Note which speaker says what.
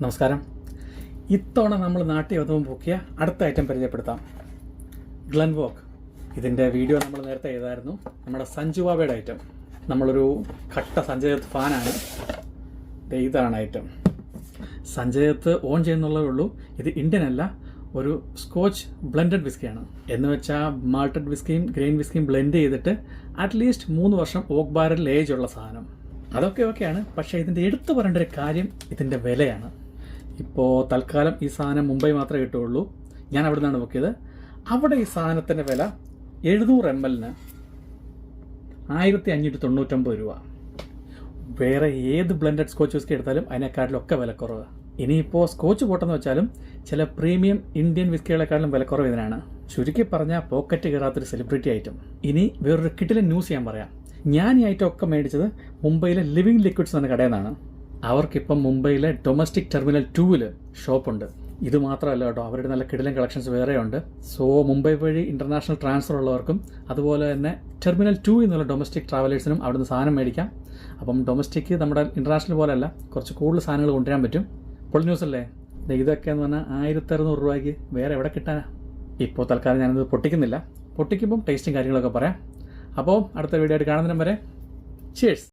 Speaker 1: നമസ്കാരം. ഇത്തവണ നമ്മൾ നാട്ടിൽ ഒതുവും പൊക്കിയ അടുത്ത ഐറ്റം പരിചയപ്പെടുത്താം. ഗ്ലെൻവോക്ക്. ഇതിൻ്റെ വീഡിയോ നമ്മൾ നേരത്തെ ചെയ്തായിരുന്നു. നമ്മുടെ സഞ്ജുവാബയുടെ ഐറ്റം. നമ്മളൊരു കട്ട സഞ്ജയത്ത് ഫാനാണ്. ഇതാണ് ഐറ്റം. സഞ്ജയത്ത് ഓൺ ചെയ്യുന്നുള്ളതേ ഉള്ളൂ. ഇത് ഇന്ത്യൻ അല്ല, ഒരു സ്കോച്ച് ബ്ലെൻഡഡ് വിസ്കിയാണ്. എന്ന് വെച്ചാൽ മാൾട്ടഡ് വിസ്കിയും ഗ്രെയിൻ വിസ്കിയും ബ്ലെൻഡ് ചെയ്തിട്ട് അറ്റ്ലീസ്റ്റ് 3 വർഷം ഓക്ക് ബാരൽ ഏജ് ഉള്ള സാധനം. അതൊക്കെ ഓക്കെയാണ്. പക്ഷേ ഇതിൻ്റെ എടുത്തു പറയേണ്ട ഒരു കാര്യം ഇതിൻ്റെ വിലയാണ്. ഇപ്പോൾ തൽക്കാലം ഈ സാധനം മുംബൈ മാത്രമേ കിട്ടുകയുള്ളൂ. ഞാൻ അവിടെ നിന്നാണ് നോക്കിയത്. അവിടെ ഈ സാധനത്തിൻ്റെ വില 700 ml 1599 രൂപ. വേറെ ഏത് ബ്ലെൻഡഡ് സ്കോച്ച് വിസ്കി എടുത്താലും അതിനേക്കാട്ടിലൊക്കെ വിലക്കുറവ്. ഇനിയിപ്പോൾ സ്കോച്ച് പോട്ടെന്ന് വെച്ചാലും ചില പ്രീമിയം ഇന്ത്യൻ വിസ്കികളെക്കാളും വിലക്കുറവ് ഇതിനാണ്. ചുരുക്കി പറഞ്ഞാൽ പോക്കറ്റ് കയറാത്തൊരു സെലിബ്രിറ്റി ഐറ്റം. ഇനി വേറൊരു കിട്ടിലെ ന്യൂസ് ഞാൻ പറയാം. ഞാൻ ഈ ഐറ്റം ഒക്കെ മേടിച്ചത് മുംബൈയിലെ ലിവിങ് ലിക്വിഡ്സ് എന്ന കടയിൽ നിന്നാണ്. അവർക്കിപ്പം മുംബൈയിലെ ഡൊമസ്റ്റിക് ടെർമിനൽ 2-ൽ ഷോപ്പുണ്ട്. ഇത് മാത്രമല്ല കേട്ടോ, അവരുടെ നല്ല കിടിലൻ കളക്ഷൻസ് വേറെയുണ്ട്. സോ മുംബൈ വഴി ഇൻ്റർനാഷണൽ ട്രാൻസ്ഫർ ഉള്ളവർക്കും അതുപോലെ തന്നെ ടെർമിനൽ 2 എന്നുള്ള ഡൊമസ്റ്റിക് ട്രാവലേഴ്സിനും അവിടുന്ന് സാധനം മേടിക്കാം. അപ്പം ഡൊമസ്റ്റിക് നമ്മുടെ ഇൻ്റർനാഷണൽ പോലെയല്ല, കുറച്ച് കൂടുതൽ സാധനങ്ങൾ കൊണ്ടുവരാൻ പറ്റും. പൊളി ന്യൂസ് അല്ലേ? ഇതൊക്കെ എന്ന് പറഞ്ഞാൽ 1600 രൂപയ്ക്ക് വേറെ എവിടെ കിട്ടാനാ? ഇപ്പോൾ തൽക്കാലം ഞാനിത് പൊട്ടിക്കുന്നില്ല. പൊട്ടിക്കുമ്പം ടേസ്റ്റും കാര്യങ്ങളൊക്കെ പറയാം. അപ്പോൾ അടുത്ത വീഡിയോ ആയിട്ട് കാണുന്നതിനും വരെ ചിയേഴ്സ്.